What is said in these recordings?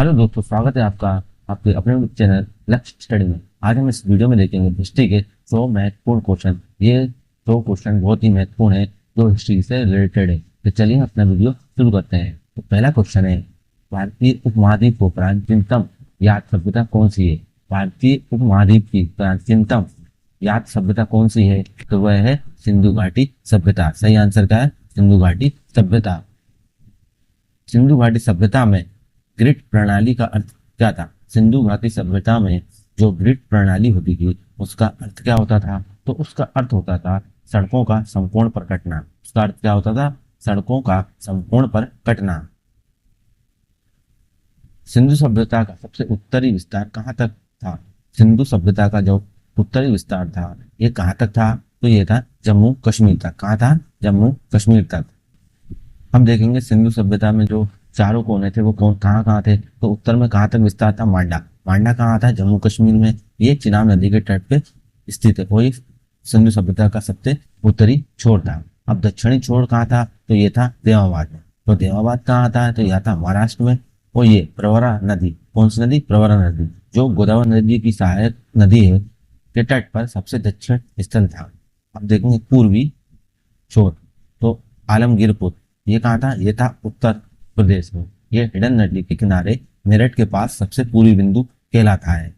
Hello दोस्तों, स्वागत है आपका आपके अपने चैनल लक्ष्य स्टडी में। आज हम इस वीडियो में देखेंगे हिस्ट्री के 100 महत्वपूर्ण क्वेश्चन। ये 100 क्वेश्चन बहुत ही महत्वपूर्ण है जो हिस्ट्री से रिलेटेड है। तो चलिए अपना वीडियो शुरू करते हैं। तो पहला क्वेश्चन है, भारतीय उपमहाद्वीप को प्राचीनतम याद सभ्यता कौन सी है? भारतीय उपमहाद्वीप की प्राचीनतम याद सभ्यता कौन सी है? तो वह है सिंधु घाटी सभ्यता। सही आंसर क्या है? सिंधु घाटी सभ्यता। सिंधु घाटी सभ्यता में ग्रिड प्रणाली का अर्थ क्या था? सिंधु घाटी सभ्यता में जो ग्रिड प्रणाली होती थी उसका अर्थ क्या होता था? तो उसका अर्थ होता था सड़कों का संपूर्ण पर कटना। उसका अर्थ क्या होता था? सड़कों का संपूर्ण पर कटना। सिंधु सभ्यता का सबसे उत्तरी विस्तार कहाँ तक था? सिंधु सभ्यता का जो उत्तरी विस्तार था ये कहाँ तक था? तो ये था जम्मू कश्मीर तक। कहाँ था? जम्मू कश्मीर तक। हम देखेंगे सिंधु सभ्यता में जो चारों कोने थे वो कौन कहाँ कहाँ थे। तो उत्तर में कहाँ तक विस्तार था? मांडा। मांडा कहाँ था? जम्मू कश्मीर में। ये चिनाब नदी के तट पे स्थित है। वही सिंधु सभ्यता का सबसे उत्तरी छोर था। अब दक्षिणी छोर कहाँ था? तो ये था देवाबाद में। तो देवाबाद कहाँ आता है? तो यह था महाराष्ट्र में। और ये प्रवरा नदी, कौन सी नदी? प्रवरा नदी, जो गोदावरी नदी की सहायक नदी है, के तट पर सबसे दक्षिण स्थल था। अब देखेंगे पूर्वी छोर। तो आलमगीरपुर ये कहाँ था? ये था उत्तर प्रदेश में। ये हिडन नदी के किनारे मेरठ के पास सबसे पूर्वी बिंदु कहलाता है।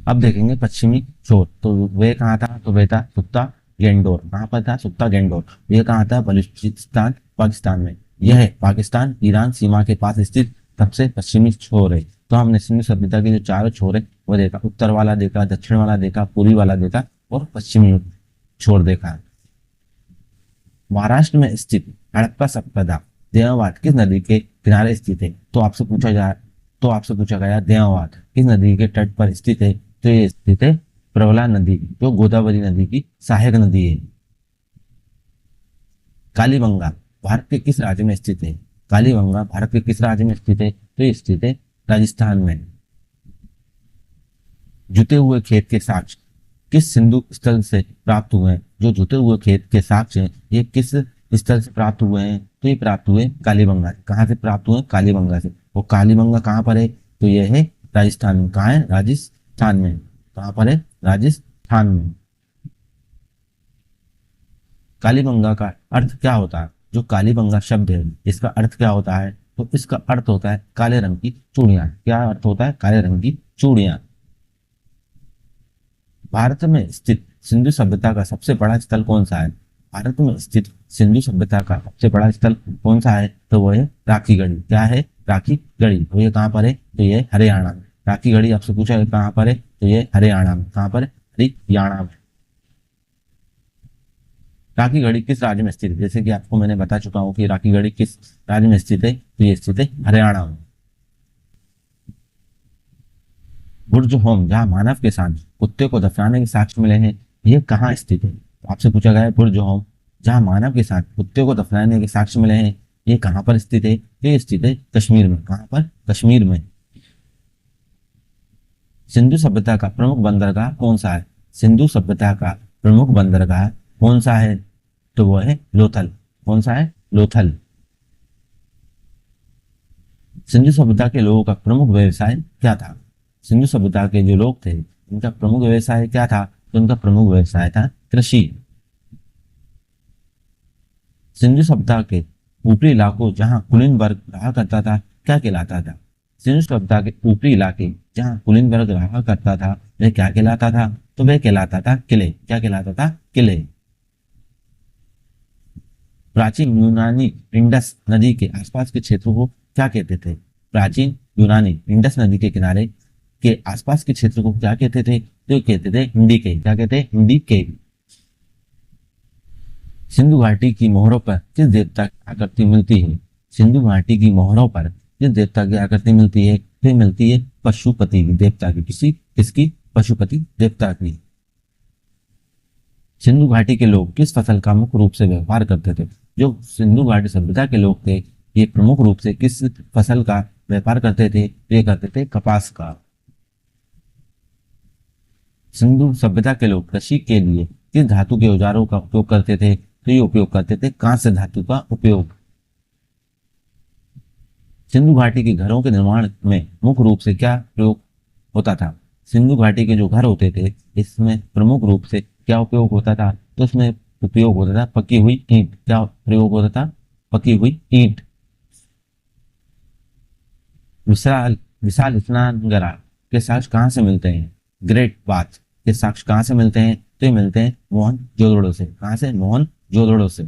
अब देखेंगे पश्चिमी छोर। तो वे कहाँ था? तो वे था सुत्ता गेंडोर। कहाँ पर था? सुत्ता गेंडोर। ये कहाँ था? बलूचिस्तान पाकिस्तान में। यह है पाकिस्तान ईरान सीमा के पास स्थित सबसे पश्चिमी छोर है। तो हमने सिंधु सभ्यता के जो चारों छोर है वो देखा। उत्तर वाला देखा, दक्षिण वाला देखा, पूर्वी वाला देखा और पश्चिमी छोर देखा। महाराष्ट्र में स्थित हड़प्पा सभ्यता देवाबाद किस नदी के किनारे स्थित है? तो आपसे पूछा गया देवाबाद किस नदी के तट पर स्थित है? तो ये स्थित है प्रवला नदी, जो गोदावरी नदी की सहायक नदी है। कालीबंगा भारत के किस राज्य में स्थित है? कालीबंगा भारत के किस राज्य में स्थित है? तो ये स्थित है राजस्थान में। जुते हुए खेत के साक्ष्य किस सिंधु स्थल से प्राप्त हुए हैं? जो जुते हुए खेत के साक्ष्य हैं ये किस स्थल से प्राप्त हुए हैं? तो ये प्राप्त हुए कालीबंगा से। कहाँ से प्राप्त हुए? कालीबंगा से। वो कालीबंगा कहाँ पर है? तो ये है राजस्थान में। कहाँ है? राजस्थान में। कहाँ पर है? राजस्थान में। कालीबंगा का अर्थ क्या होता है? जो कालीबंगा शब्द है इसका अर्थ क्या होता है? तो इसका अर्थ होता है काले रंग की चूड़ियां। क्या अर्थ होता है? काले रंग की चूड़ियां। भारत में स्थित सिंधु सभ्यता का सबसे बड़ा स्थल कौन सा है? भारत में स्थित सिंधु सभ्यता का सबसे बड़ा स्थल कौन सा है? तो वो है राखी गढ़ी। क्या है? राखी गढ़ी। तो ये कहाँ पर है? तो ये हरियाणा में। राखी गढ़ी आपसे पूछा है कहाँ पर है? तो ये हरियाणा में। कहाँ पर है? हरियाणा में। राखी गढ़ी किस राज्य में स्थित है? जैसे कि आपको मैंने बता चुका हूँ कि राखी गढ़ी किस राज्य में स्थित है। तो ये स्थित है हरियाणा में। बुर्ज होम जहाँ मानव के साथ कुत्ते को दफनाने के साक्ष्य मिले हैं, ये कहाँ स्थित है? तो आपसे पूछा गया है बुर्ज होम जहाँ मानव के साथ कुत्ते को दफनाने के साक्ष्य मिले हैं, ये कहाँ पर स्थित है? ये स्थित है कश्मीर में। कहाँ पर? कश्मीर में। सिंधु सभ्यता का प्रमुख बंदरगाह कौन सा है? सिंधु सभ्यता का प्रमुख बंदरगाह कौन सा है? तो वो है लोथल। कौन सा है? लोथल। सिंधु सभ्यता के लोगों का प्रमुख व्यवसाय क्या था? सिंधु सभ्यता के जो लोग थे उनका प्रमुख व्यवसाय क्या था? तो उनका प्रमुख व्यवसाय था कृषि। सिंधु सभ्यता के ऊपरी इलाकों जहां कुलीन वर्ग रहा करता था क्या कहलाता था? सिंधु सभ्यता के ऊपरी इलाके जहां कुलीन वर्ग रहा करता था वह क्या कहलाता था? तो वह कहलाता था किले। क्या कहलाता था? किले। प्राचीन यूनानी इंडस नदी के आसपास के क्षेत्रों को क्या कहते थे? प्राचीन यूनानी इंडस नदी के किनारे के आसपास के क्षेत्र को क्या कहते थे? तो कहते थे हिंडीके। क्या कहते हैं? हिंडीके। सिंधु घाटी की मोहरों पर किस देवता की आकृति मिलती है? सिंधु घाटी की मोहरों पर किस देवता की आकृति मिलती है? फिर मिलती है पशुपति देवता की। किसकी? पशुपति देवता की। सिंधु घाटी के लोग किस फसल का मुख्य रूप से व्यापार करते थे? जो सिंधु घाटी सभ्यता के लोग थे ये प्रमुख रूप से किस फसल का व्यापार करते थे? ये करते थे कपास का। सिंधु सभ्यता के लोग कृषि के लिए किस धातु के औजारों का उपयोग करते थे? तो ये उपयोग करते थे कांस्य धातु का उपयोग। सिंधु घाटी के घरों के निर्माण में मुख्य रूप से क्या प्रयोग होता था? सिंधु घाटी के जो घर होते थे इसमें प्रमुख रूप से क्या उपयोग होता था? तो इसमें उपयोग होता था पकी हुई ईंट। क्या प्रयोग होता था? पकी हुई ईंट। विशाल विशाल स्नानगृह के साक्ष्य कहाँ से मिलते हैं? ग्रेट बाथ के साक्ष्य कहाँ से मिलते हैं? तो ये मिलते हैं मोहनजोदड़ो से। कहाँ से? मोहनजोदड़ो से।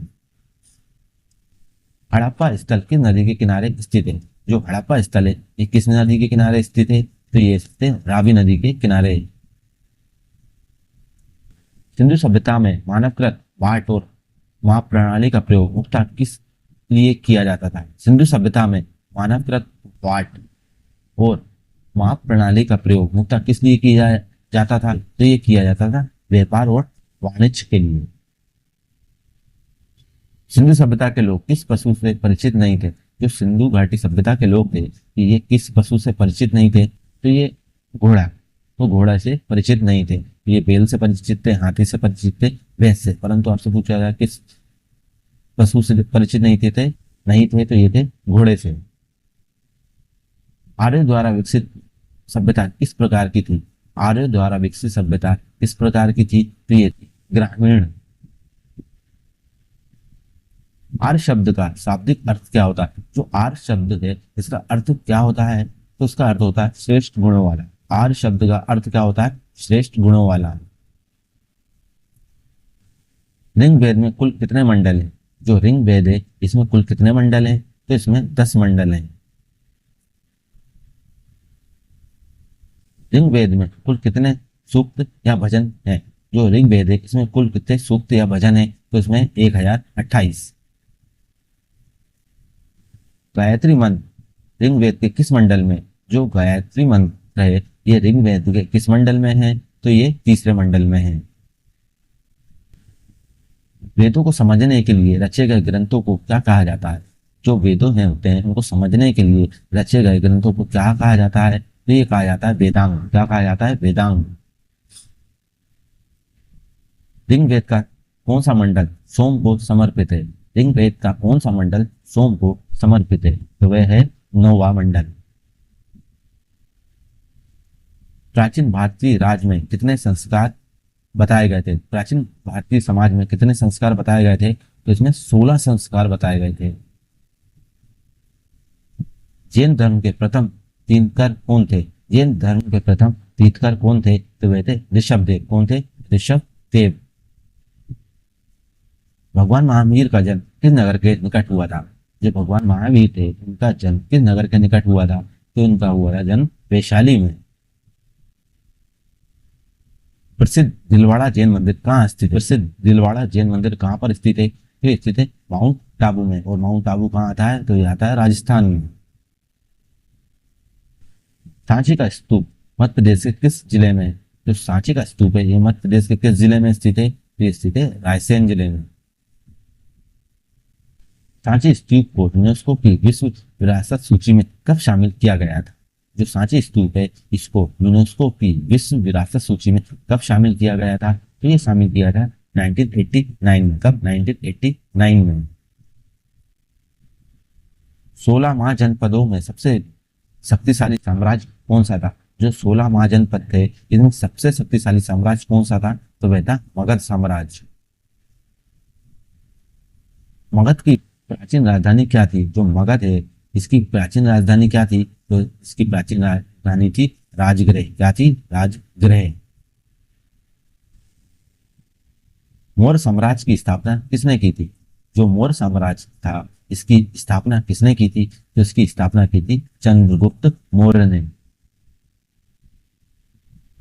हड़प्पा स्थल किस नदी के किनारे स्थित है? जो हड़प्पा स्थल है ये किस नदी के किनारे स्थित है? तो ये स्थित है रावी नदी के किनारे। सिंधु सभ्यता में मानवकृत वाट और माप प्रणाली का प्रयोग मुख्यतः किस लिए किया जाता था? सिंधु सभ्यता में मानवकृत वाट और माप प्रणाली का प्रयोग मुख्यतः किस लिए किया जाता था? तो ये किया जाता था व्यापार और वाणिज्य के लिए। सिंधु सभ्यता के लोग किस पशु से परिचित नहीं थे? जो सिंधु घाटी सभ्यता के लोग थे ये किस पशु से परिचित नहीं थे? तो ये घोड़ा। तो घोड़ा से परिचित नहीं थे। ये बैल से परिचित थे, हाथी से परिचित थे, भैंस से। परंतु आपसे पूछा गया किस पशु से परिचित नहीं थे तो ये थे घोड़े से। आर्य द्वारा विकसित सभ्यता किस प्रकार की थी? आर्य द्वारा विकसित सभ्यता किस प्रकार की थी? तो ये थी ग्रामीण। आर्य शब्द का शाब्दिक अर्थ क्या होता है? जो आर्य शब्द है इसका अर्थ क्या होता है? तो उसका अर्थ होता है श्रेष्ठ गुणों वाला। आर्य शब्द का अर्थ क्या होता है? श्रेष्ठ गुणों वाला। ऋग वेद में कुल कितने मंडल हैं? जो ऋग वेद है इसमें कुल कितने मंडल हैं? तो इसमें 10 मंडल हैं। ऋग वेद में कुल कितने सूक्त या भजन हैं? जो ऋग वेद है इसमें कुल कितने सूक्त या भजन है? तो इसमें 1028। गायत्री मंत्र ऋग्वेद के किस मंडल में? जो गायत्री मंत्र है ये ऋग्वेद के किस मंडल में है? तो ये तीसरे मंडल में है। वेदों को समझने के लिए रचे गए ग्रंथों को क्या कहा जाता है? जो वेदों में होते हैं उनको समझने के लिए रचे गए ग्रंथों को क्या कहा जाता है? तो ये कहा जाता है वेदांग। क्या कहा जाता है? वेदांग। ऋग्वेद का कौन सा मंडल सोम को समर्पित है? ऋग्वेद का कौन सा मंडल सोम को समर्पित है? तो वह है 9वां मंडल। प्राचीन भारतीय राज में कितने संस्कार बताए गए थे? प्राचीन भारतीय समाज में कितने संस्कार बताए गए थे? तो इसमें 16 संस्कार बताए गए थे। जैन धर्म के प्रथम तीर्थंकर कौन थे? जैन धर्म के प्रथम तीर्थंकर कौन थे? तो वे थे ऋषभदेव। कौन थे? ऋषभदेव। भगवान महावीर का जन्म किस नगर के निकट हुआ था? जो भगवान महावीर थे उनका जन्म किस नगर के निकट हुआ था? तो उनका हुआ था जन्म वैशाली में। प्रसिद्ध दिलवाड़ा जैन मंदिर कहाँ स्थित है? प्रसिद्ध दिलवाड़ा जैन मंदिर कहाँ पर स्थित है? ये स्थित है माउंट टाबू में। और माउंट टाबू कहाँ आता है? तो ये आता है राजस्थान में। सांची का स्तूप मध्य प्रदेश के किस जिले में है? जो सांची का स्तूप है ये मध्य प्रदेश के किस जिले में स्थित है? तो ये स्थित है रायसेन जिले में। सांची स्तूप को यूनेस्को की विश्व विरासत सूची में कब शामिल किया गया था? जो सांची स्तूप है इसको यूनेस्को की विश्व विरासत सूची में कब शामिल किया गया था? तो ये शामिल किया था 1989 में। कब? 1989 में। 16 महाजनपदों में सबसे शक्तिशाली साम्राज्य कौन सा था? जो 16 महाजनपद थे इनमें सबसे शक्तिशाली साम्राज्य कौन सा था? तो वह था मगध साम्राज्य। मगध की प्राचीन राजधानी क्या थी? जो मगध है इसकी प्राचीन राजधानी क्या थी? तो इसकी प्राचीन राजधानी थी राजगृह। क्या थी? राजगृह। मौर्य साम्राज्य की स्थापना किसने की थी? जो मौर्य साम्राज्य था इसकी स्थापना किसने की थी? तो इसकी स्थापना की थी चंद्रगुप्त मौर्य ने।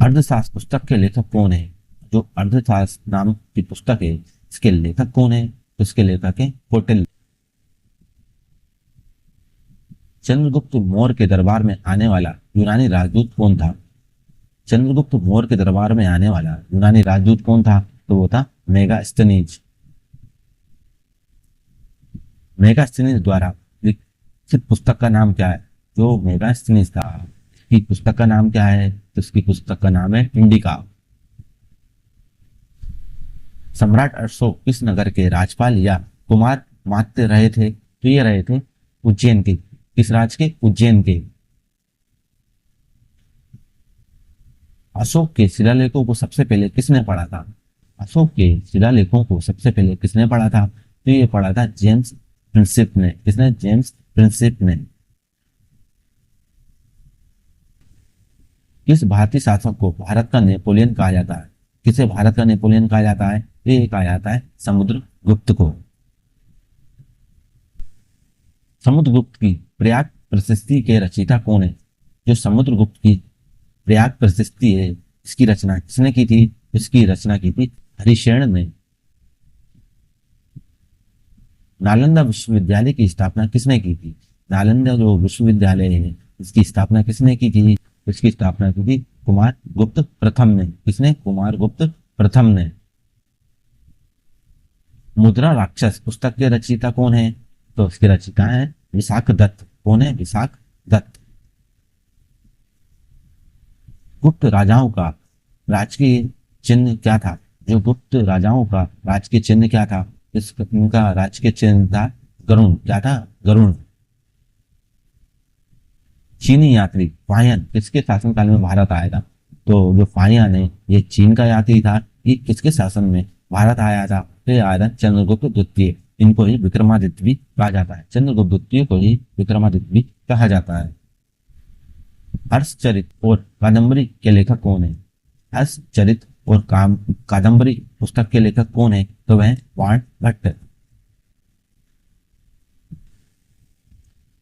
अर्थशास्त्र पुस्तक के लेखक कौन है? जो अर्थशास्त्र नाम की पुस्तक है इसके लेखक कौन है? तो इसके लेखक है कौटिल्य। चंद्रगुप्त मौर्य के दरबार में आने वाला यूनानी राजदूत कौन था? चंद्रगुप्त मौर्य के दरबार में आने वाला यूनानी राजदूत कौन था? तो वो था मेगास्थनीज। मेगास्थनीज द्वारा लिखित पुस्तक का नाम क्या है? जो मेगास्थनीज था इसकी पुस्तक का नाम क्या है? तो इसकी पुस्तक का नाम है इंडिका। सम्राट अशोक किस नगर के राज्यपाल या कुमार मात्य रहे थे? तो ये रहे थे उज्जैन के। किस राज्य के? उज्जैन के। अशोक के शिलालेखों को सबसे पहले किसने पढ़ा था? अशोक के शिलालेखों को सबसे पहले किसने पढ़ा था? तो ये पढ़ा था जेम्स प्रिंसिप ने। किसने? जेम्स प्रिंसिप ने। किस भारतीय शासक को भारत का नेपोलियन कहा जाता है? किसे भारत का नेपोलियन कहा जाता है? तो ये कहा जाता है समुद्रगुप्त को। समुद्रगुप्त की प्रयाग प्रशस्ति के रचयिता कौन है? जो समुद्रगुप्त की प्रयाग प्रशस्ति है, इसकी रचना किसने की थी? इसकी रचना की थी हरिशेन ने। नालंदा विश्वविद्यालय की स्थापना किसने की थी? नालंदा जो विश्वविद्यालय है, इसकी स्थापना किसने की थी? इसकी स्थापना की थी कुमार गुप्त प्रथम ने। किसने? कुमार गुप्त प्रथम ने। मुद्रा राक्षस पुस्तक के रचयिता कौन है? तो इसके रचयिता है विशाख दत्त। कौन है? विशाख दत्त। गुप्त राजाओं का राजकीय चिन्ह क्या था? जो गुप्त राजाओं का राजकीय चिन्ह क्या था? इनका राजकीय चिन्ह था गरुण। क्या था? गरुण। चीनी यात्री फाहियान किसके शासनकाल में भारत आया था? तो जो फाहियान है, ये चीन का यात्री था। ये किसके शासन में भारत आया था? तो ये आया था चंद्रगुप्त द्वितीय। इनको ही विक्रमादित्य भी कहा जाता है। चंद्रगुप्त द्वितीय को ही विक्रमादित्य भी कहा जाता है। हर्षचरित और कादम्बरी के लेखक कौन है? हर्षचरित और कादम्बरी पुस्तक के लेखक कौन है? तो वह बाण भट्ट।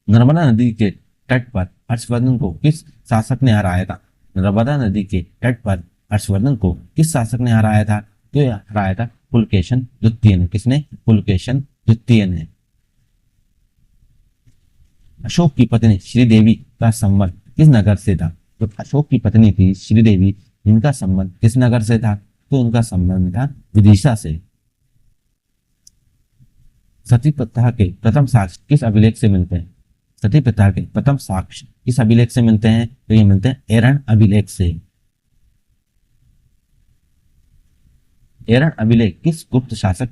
नर्मदा नदी के तट पर हर्षवर्धन को किस शासक ने हराया था? नर्मदा नदी के तट पर हर्षवर्धन को किस शासक ने हराया था? तो यह हराया था पुलकेशन द्वितीय ने। किसने? पुलकेशन द्वितीय ने। अशोक की पत्नी श्रीदेवी का संबंध किस नगर से था? तो अशोक की पत्नी थी श्रीदेवी, इनका संबंध किस नगर से था? तो उनका संबंध था विदिशा से। सती प्रथा के प्रथम साक्ष्य किस अभिलेख से मिलते हैं? सती प्रथा के प्रथम साक्ष्य किस अभिलेख से मिलते हैं? तो ये मिलते हैं एरन अभिलेख से। एरन अभिलेख किस गुप्त शासक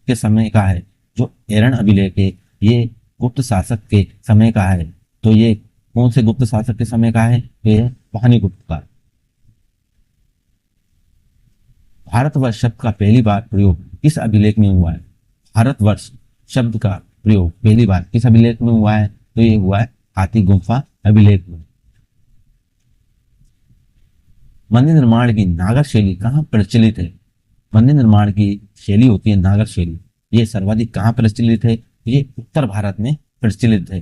के समय का है? जो एरन अभिलेख है, ये गुप्त शासक के समय का है। तो ये कौन से गुप्त शासक के समय का है? ये है पानीगुप्त का। भारतवर्ष शब्द का पहली बार प्रयोग किस अभिलेख में हुआ है? भारतवर्ष शब्द का प्रयोग पहली बार किस अभिलेख में हुआ है? तो ये हुआ है हाथी गुम्फा अभिलेख में। मंदिर निर्माण की नागर शैली कहाँ प्रचलित है? मंदिर निर्माण की शैली होती है नागर शैली। ये सर्वाधिक कहाँ प्रचलित है? ये उत्तर भारत में प्रचलित है।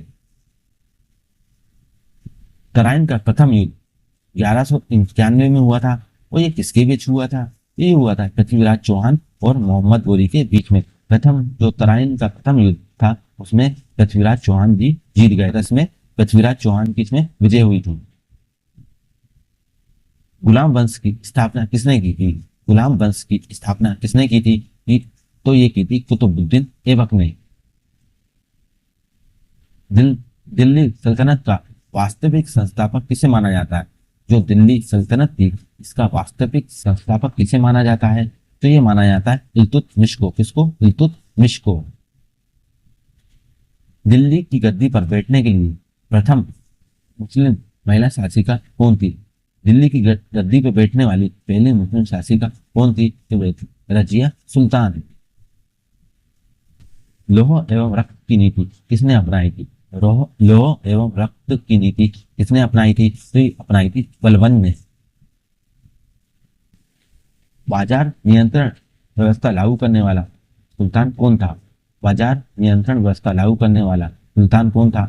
तराइन का प्रथम युद्ध 1191 में हुआ था। और ये किसके बीच हुआ था? ये हुआ था पृथ्वीराज चौहान और मोहम्मद गोरी के बीच में। प्रथम जो तराइन का प्रथम युद्ध था, उसमें पृथ्वीराज चौहान जी जीत गए थे। इसमें पृथ्वीराज चौहान की इसमें विजय हुई थी। गुलाम वंश की स्थापना किसने की थी? गुलाम वंश की स्थापना किसने की थी? तो ये की थी कुतुबुद्दीन ऐबक ने। दिल्ली सल्तनत का वास्तविक संस्थापक किसे माना जाता है? जो दिल्ली सल्तनत थी, इसका वास्तविक संस्थापक किसे माना जाता है? तो ये माना जाता है इल्तुतमिश को। किसको? इल्तुतमिश को। दिल्ली की गद्दी पर बैठने के लिए प्रथम मुस्लिम महिला शासिका कौन थी? दिल्ली की गद्दी पर बैठने वाली पहली मुस्लिम शासिका कौन थी? तो वह थी रजिया सुल्तान। लौह एवं रक्त की नीति किसने अपनाई थी? लौह एवं रक्त की नीति किसने अपनाई थी? तो ये अपनाई थी बलबन ने। बाजार नियंत्रण व्यवस्था लागू करने वाला सुल्तान कौन था? बाजार नियंत्रण व्यवस्था लागू करने वाला सुल्तान कौन था?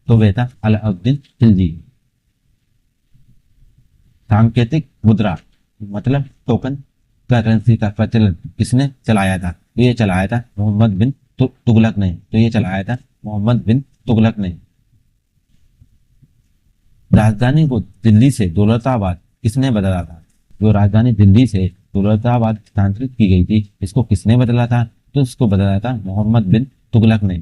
तो वह था अलाउद्दीन खिलजी। सांकेतिक मुद्रा मतलब टोकन करेंसी का प्रचलन किसने चलाया था? तो ये चलाया था मोहम्मद बिन तुगलक ने। तो ये चलाया था मोहम्मद बिन तुगलक ने। राजधानी को दिल्ली से दौलताबाद किसने बदला था? जो राजधानी दिल्ली से दौलताबाद स्थानांतरित की गई थी, इसको किसने बदला था? तो इसको बदला था मोहम्मद बिन तुगलक ने।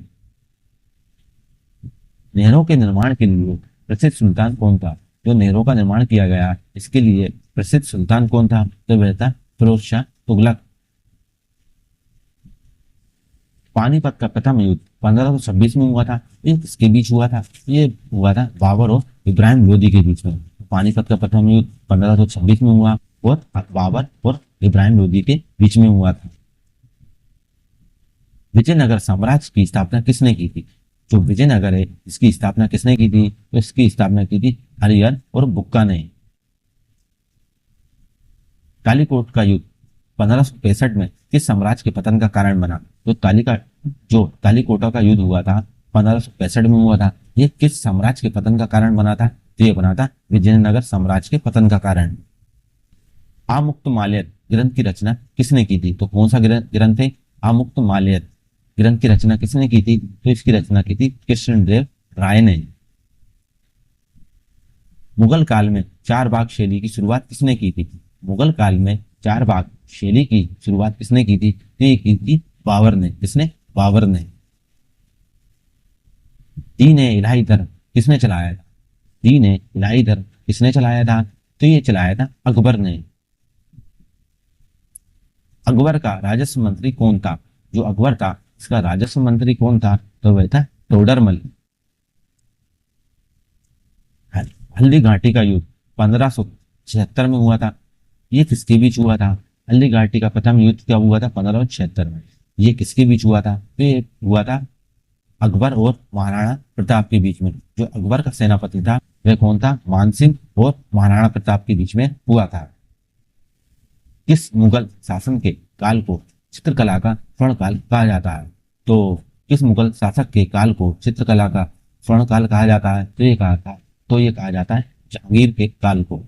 नहरों के निर्माण के लिए प्रसिद्ध सुल्तान कौन था? जो नहरों का निर्माण किया गया, इसके लिए प्रसिद्ध सुल्तान कौन था? तो वह था फिरोज शाह तुगलक। पानीपत का प्रथम युद्ध 1526 में हुआ था। ये किसके बीच हुआ था? ये हुआ था बाबर और इब्राहिम लोदी के बीच में। पानीपत का प्रथम युद्ध 1526 में हुआ और बाबर और इब्राहिम लोदी के बीच में हुआ था। विजयनगर साम्राज्य की स्थापना किसने की थी? जो विजयनगर है इसकी स्थापना किसने की थी? तो इसकी स्थापना की थी हरिहर और बुक्का ने। कालीकोट का युद्ध 1565 में किस साम्राज्य के पतन का कारण बना? तो कालीकोटा का युद्ध हुआ था 1565 में हुआ था। ये किस साम्राज्य के पतन का कारण बना था? तो ये बना था विजयनगर साम्राज्य के पतन का कारण। आमुक्तमाल्यद ग्रंथ की रचना किसने की थी? तो कौन सा ग्रंथ है? आमुक्तमाल्यद ग्रंथ की रचना किसने की थी? तो इसकी रचना की थी कृष्णदेव राय ने। मुगल काल में चार बाग शैली की शुरुआत किसने की थी? मुगल काल में चार बाग शैली की शुरुआत किसने की थी? तो ये की थी बाबर ने। किसने? बाबर ने। दीन ए इलाही धर्म किसने चलाया था? दीन ए इलाही धर्म किसने चलाया था? तो ये चलाया था अकबर ने। अकबर का राजस्व मंत्री कौन था? जो अकबर था इसका राजस्व मंत्री कौन था? तो वह था टोडरमल। हल्दी घाटी का युद्ध 1576 में हुआ था। ये किसके बीच हुआ था? हल्दी घाटी का प्रथम युद्ध क्या हुआ था? 1576 में। ये किसके बीच हुआ था? तो ये हुआ था अकबर और महाराणा प्रताप के बीच में। जो अकबर का सेनापति था वह कौन था? मानसिंह और महाराणा प्रताप के बीच में हुआ था। किस मुगल शासन के काल को चित्रकला का स्वर्णकाल कहा जाता है? तो किस मुगल शासक के काल को चित्रकला का स्वर्णकाल कहा जाता है? तो ये कहा जाता है जहांगीर के काल को।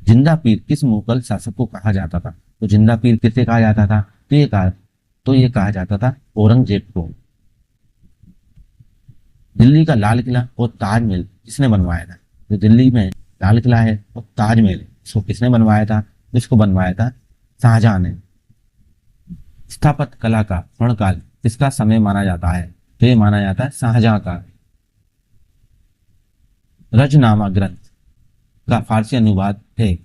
जिंदा पीर किस मुगल शासक को कहा जाता था? तो जिंदा पीर किसे कहा जाता था? तो ये कहा जाता था औरंगजेब को। दिल्ली का लाल किला और ताजमहल किसने बनवाया था? जो दिल्ली में लाल किला है और ताजमहल है इसको किसने बनवाया था? इसको बनवाया था शाहजहां ने। स्थापत्य कला का स्वर्णकाल किसका समय माना जाता है? तो ये माना जाता है शाहजहां का। रजनामा ग्रंथ का फारसी अनुवाद है।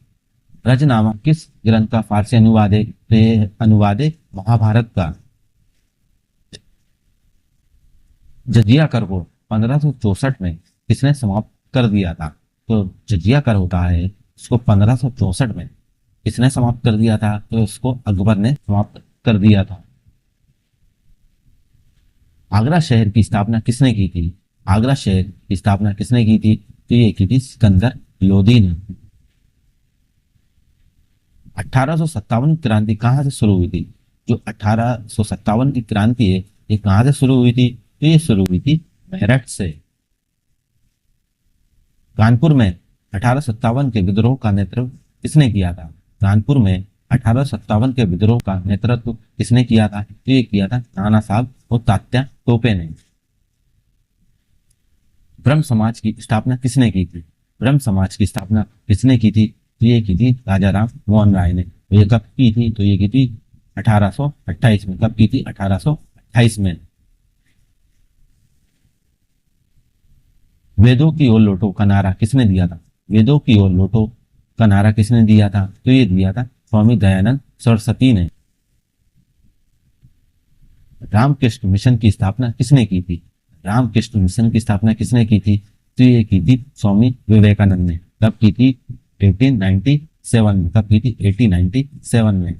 रजनामा किस ग्रंथ का फारसी अनुवाद है? तो ये अनुवाद है महाभारत का। जजिया कर को 1564 में किसने समाप्त कर दिया था? तो जजिया कर होता है इसको 1564 में किसने समाप्त कर दिया था? तो इसको अकबर ने समाप्त कर दिया था। आगरा शहर की स्थापना किसने की थी? आगरा शहर की स्थापना किसने की थी? तो ये की थी सिकंदर लोदी ने। 1857 की क्रांति कहाँ से शुरू हुई थी? जो 1857 की क्रांति है ये कहाँ से शुरू हुई थी? तो ये शुरू हुई थी मेरठ से। कानपुर में 1857 के विद्रोह का नेतृत्व किसने किया था? कानपुर में 1857 के विद्रोह का नेतृत्व किसने किया था? तो ये किया था नाना साहब और तात्या टोपे ने। ब्रह्म समाज की स्थापना किसने की थी? ब्रह्म समाज की स्थापना किसने की थी? तो ये की थी राजा राम मोहन राय ने। तो ये कब की थी? तो ये की थी 1828 में। कब की थी? 1828 में। वेदों की ओर लौटो का नारा किसने दिया था? वेदों की ओर लौटो का नारा किसने दिया था? तो ये दिया था स्वामी दयानंद सरस्वती ने। रामकृष्ण मिशन की स्थापना किसने की थी? रामकृष्ण मिशन की स्थापना किसने की थी? तो ये की थी स्वामी विवेकानंद ने। कब की थी? 1897 में। कब की थी? 1897 में।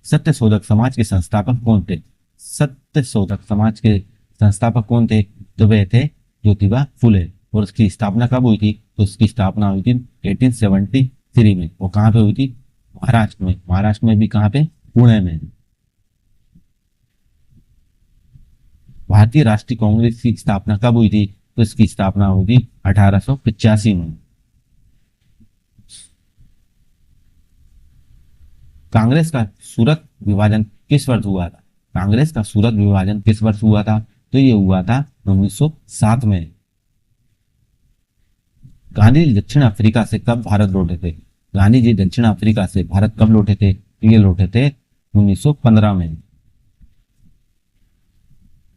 सत्यशोधक समाज के संस्थापक कौन थे? सत्यशोधक समाज के संस्थापक कौन थे? तो वे थे ज्योतिबा फुले। और उसकी स्थापना कब हुई थी? तो उसकी स्थापना हुई थी 1873 में। वो कहाँ पे हुई थी? महाराष्ट्र में। महाराष्ट्र में भी कहाँ पे? पुणे में। भारतीय राष्ट्रीय कांग्रेस की स्थापना कब हुई थी? तो इसकी स्थापना हुई थी 1885 में। कांग्रेस का सूरत विभाजन किस वर्ष हुआ था? कांग्रेस का सूरत विभाजन किस वर्ष हुआ था? तो ये हुआ था 1907 में। गांधी जी दक्षिण अफ्रीका से कब भारत लौटे थे? गांधी जी दक्षिण अफ्रीका से भारत कब लौटे थे? तो ये लौटे थे 1915 में।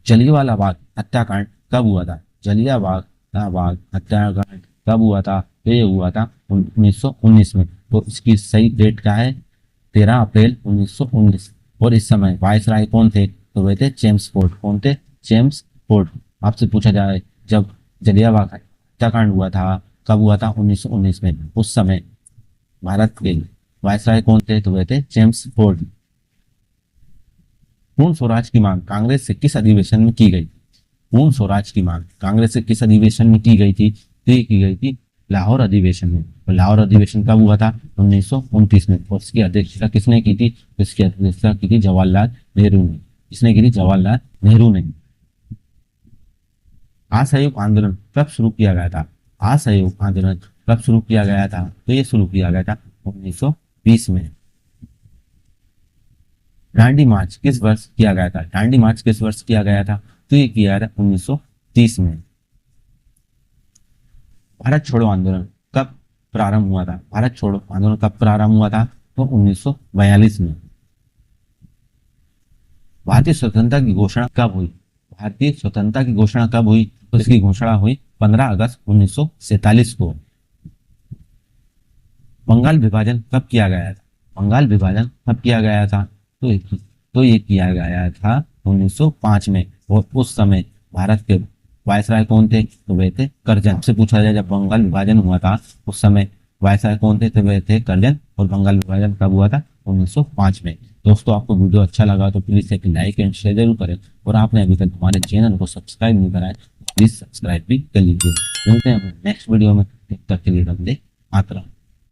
जलियांवाला बाग हत्याकांड कब हुआ था? जलियांवाला बाग हत्याकांड कब हुआ था? तो ये हुआ था 1919 में। तो इसकी सही डेट क्या है? 13 अप्रैल 1919। और इस समय वायसराय कौन थे? तो वे थे जेम्स फोर्ड। कौन थे? James Ford. आपसे पूछा जाए जब जलियांवाला हत्याकांड हुआ था, कब हुआ था? 1919 में। उस समय भारत के वायसराय कौन थे? तो वे थे जेम्स फोर्ड। पूर्ण स्वराज की मांग कांग्रेस से किस अधिवेशन में की गई? पूर्ण स्वराज की मांग कांग्रेस से किस अधिवेशन में की गई थी? तो ये की गई थी लाहौर अधिवेशन में। और लाहौर अधिवेशन कब हुआ था? 1929 में। और इसकी अध्यक्षता किसने की थी? तो इसकी अध्यक्षता की थी जवाहरलाल नेहरू ने। किसने की थी? जवाहरलाल नेहरू ने। असहयोग आंदोलन कब शुरू किया गया था? असहयोग आंदोलन कब शुरू किया गया था? तो ये शुरू किया गया था 1920 में। दांडी मार्च किस वर्ष किया गया था? दांडी मार्च किस वर्ष किया गया था? तो ये किया गया था 1930 में। भारत छोड़ो आंदोलन कब प्रारंभ हुआ था? भारत छोड़ो आंदोलन कब प्रारंभ हुआ था? तो 1942 में। भारतीय स्वतंत्रता की घोषणा कब हुई? भारतीय स्वतंत्रता की घोषणा कब हुई? तो इसकी घोषणा हुई 15 अगस्त 1947 को। बंगाल विभाजन कब किया गया था? बंगाल विभाजन कब किया गया था? तो ये किया गया था 1905 में। और उस समय भारत के वायसराय कौन थे? तो वे थे करजन। से पूछा जाए जब बंगाल विभाजन हुआ था उस समय वायसराय कौन थे? तो वे थे करजन। और बंगाल विभाजन कब हुआ था? 1905 में। दोस्तों, आपको वीडियो अच्छा लगा तो प्लीज एक लाइक एंड शेयर जरूर करें। और आपने अभी तक हमारे चैनल को सब्सक्राइब नहीं कराया तो प्लीज सब्सक्राइब भी कर लीजिए। मिलते हैं नेक्स्ट वीडियो में। तब तक के लिए वंदे मातरम।